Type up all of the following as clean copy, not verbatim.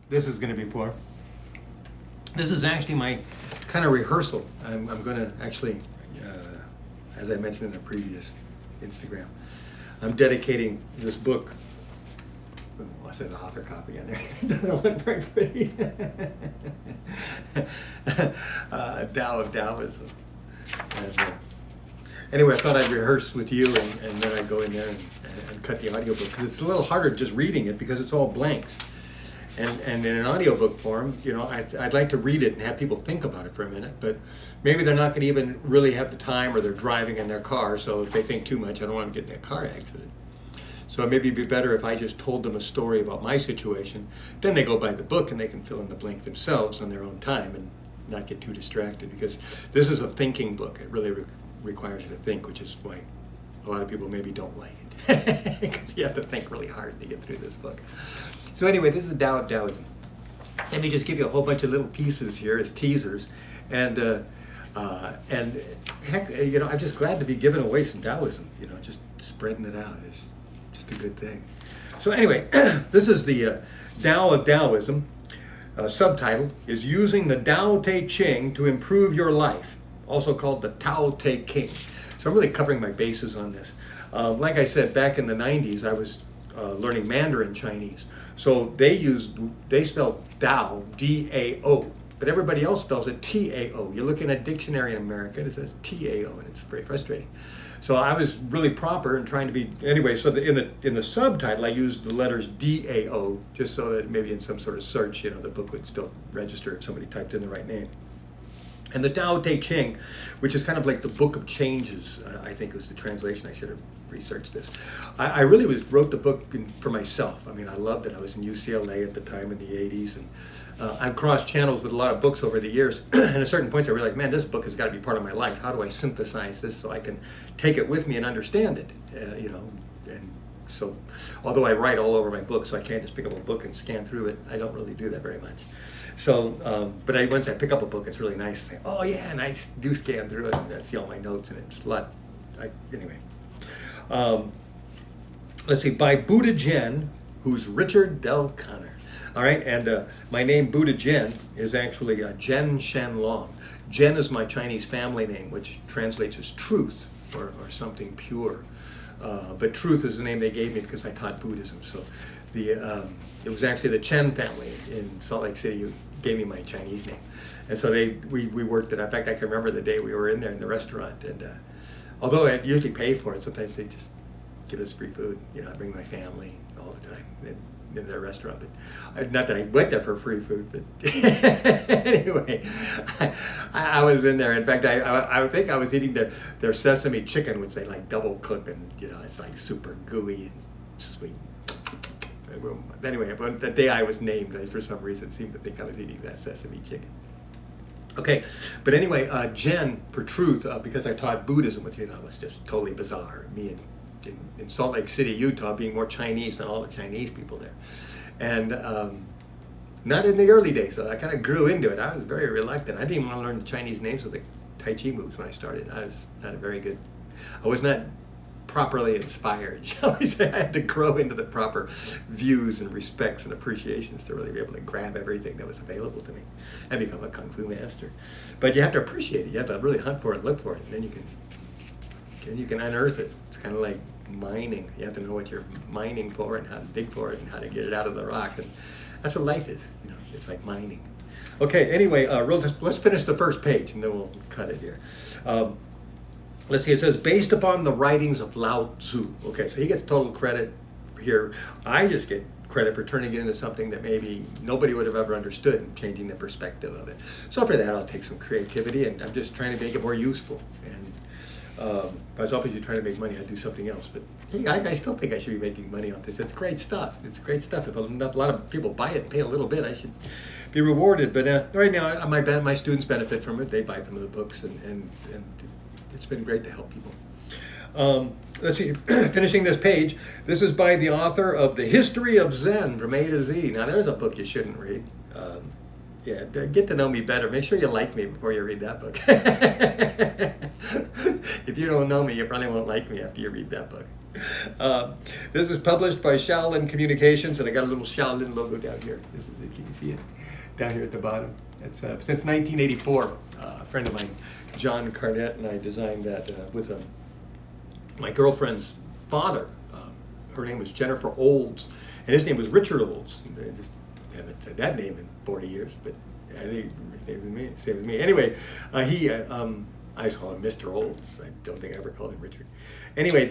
this is going to be for. This is actually my kind of rehearsal. I'm going to actually, as I mentioned in the previous Instagram, I'm dedicating this book. I said the author copy on there. It doesn't look very pretty. Tao of Taoism. And, anyway, I thought I'd rehearse with you, and then I'd go in there and cut the audiobook, because it's a little harder just reading it because it's all blanks. And in an audiobook form, you know, I'd like to read it and have people think about it for a minute, but maybe they're not going to even really have the time, or they're driving in their car, so if they think too much, I don't want them to get in a car accident. So maybe it'd be better if I just told them a story about my situation. Then they go buy the book and they can fill in the blank themselves on their own time and not get too distracted, because this is a thinking book. It really requires you to think, which is why a lot of people maybe don't like it, because you have to think really hard to get through this book. So anyway, this is the Tao of Taoism. Let me just give you a whole bunch of little pieces here as teasers, and heck, you know, I'm just glad to be giving away some Taoism. You know, just spreading it out is just a good thing. So anyway, this is the Tao of Taoism. Subtitle is Using the Dao Te Ching to Improve Your Life, also called the Tao Te Ching. So I'm really covering my bases on this. Like I said, back in the 90s, I was learning Mandarin Chinese. So they spell Dao, D-A-O, but everybody else spells it T-A-O. You look in a dictionary in America, it says T-A-O, and it's very frustrating. So I was really proper and trying to be, anyway, so in the subtitle, I used the letters D-A-O, just so that maybe in some sort of search, you know, the book would still register if somebody typed in the right name. And the Tao Te Ching, which is kind of like the Book of Changes, I think was the translation. I should have researched this. I really wrote the book for myself. I mean, I loved it. I was in UCLA at the time in the 80s, and I've crossed channels with a lot of books over the years. And at certain points I realized, man, this book has got to be part of my life. How do I synthesize this so I can take it with me and understand it? You know, and so although I write all over my book, so I can't just pick up a book and scan through it, I don't really do that very much. So, but once I pick up a book, it's really nice to say, oh yeah, and I do scan through it, and I see all my notes, and it's a lot. Anyway, let's see, by Buddha Zhen, who's Richard Del Conner. All right, and my name, Buddha Zhen, is actually Zhen Shen Long. Zhen is my Chinese family name, which translates as truth, or something pure. But truth is the name they gave me because I taught Buddhism. So it was actually the Chen family in Salt Lake City who gave me my Chinese name. And so we worked it. In fact, I can remember the day we were in there in the restaurant. And although I usually pay for it, sometimes they just give us free food. You know, I bring my family all the time in their restaurant. But not that I went there for free food, but anyway, I was in there. In fact, I think I was eating their sesame chicken, which they like double cook, and you know, it's like super gooey and sweet. Anyway, but the day I was named, I for some reason seemed to think I was eating that sesame chicken. Okay, but anyway, Zhen for truth, because I taught Buddhism, which you know was just totally bizarre. Me in Salt Lake City, Utah, being more Chinese than all the Chinese people there, and not in the early days. So I kind of grew into it. I was very reluctant. I didn't even want to learn the Chinese names of the Tai Chi moves when I started. I was not properly inspired, shall we say. I had to grow into the proper views and respects and appreciations to really be able to grab everything that was available to me and become a Kung Fu master. But you have to appreciate it. You have to really hunt for it and look for it, and then you can unearth it. It's kind of like mining. You have to know what you're mining for and how to dig for it and how to get it out of the rock. And that's what life is. You know, it's like mining. Okay, anyway, let's finish the first page and then we'll cut it here. Let's see, it says, based upon the writings of Lao Tzu. Okay, so he gets total credit here. I just get credit for turning it into something that maybe nobody would have ever understood and changing the perspective of it. So for that, I'll take some creativity, and I'm just trying to make it more useful. And as always, you're trying to make money, I do something else. But hey, I still think I should be making money on this. It's great stuff. It's great stuff. If a lot of people buy it and pay a little bit, I should be rewarded. But right now, my students benefit from it. They buy some of the books, and it's been great to help people. Let's see, finishing this page. This is by the author of The History of Zen from A to Z. Now, there's a book you shouldn't read. Get to know me better. Make sure you like me before you read that book. If you don't know me, you probably won't like me after you read that book. This is published by Shaolin Communications, and I got a little Shaolin logo down here. This is it. Can you see it? Down here at the bottom. It's since 1984. A friend of mine, John Carnett, and I designed that with my girlfriend's father. Her name was Jennifer Olds, and his name was Richard Olds. I just haven't said that name in 40 years, but I think stay with me. Anyway, I just call him Mr. Olds. I don't think I ever called him Richard. Anyway,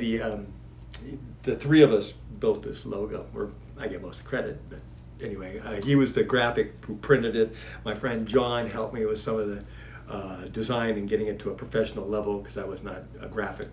the three of us built this logo. I get most of the credit, but anyway, he was the graphic who printed it. My friend John helped me with some of the design and getting it to a professional level because I was not a graphic.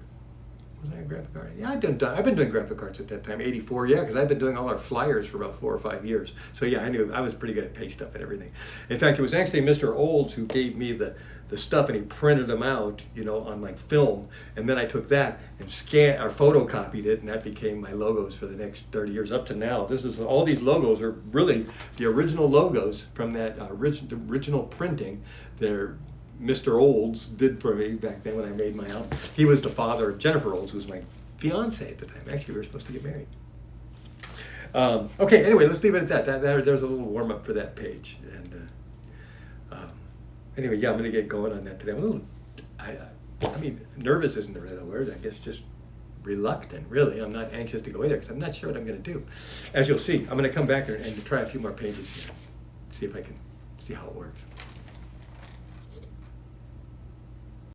Was I a graphic artist? Yeah, I've been doing graphic arts at that time, 84, yeah, because I've been doing all our flyers for about 4 or 5 years. So yeah, I knew I was pretty good at paste stuff and everything. In fact, it was actually Mr. Olds who gave me the stuff, and he printed them out, on like film, and then I took that and photocopied it, and that became my logos for the next 30 years up to now. All these logos are really the original logos from that original printing. They're Mr. Olds did for me back then when I made my album. He was the father of Jennifer Olds, who was my fiance at the time. Actually, we were supposed to get married. Okay, anyway, let's leave it at that. There's a little warm-up for that page. And anyway, yeah, I'm going to get going on that today. I'm a little, I mean, nervous isn't the right word. I guess just reluctant, really. I'm not anxious to go in there because I'm not sure what I'm going to do. As you'll see, I'm going to come back and try a few more pages here, see if I can see how it works.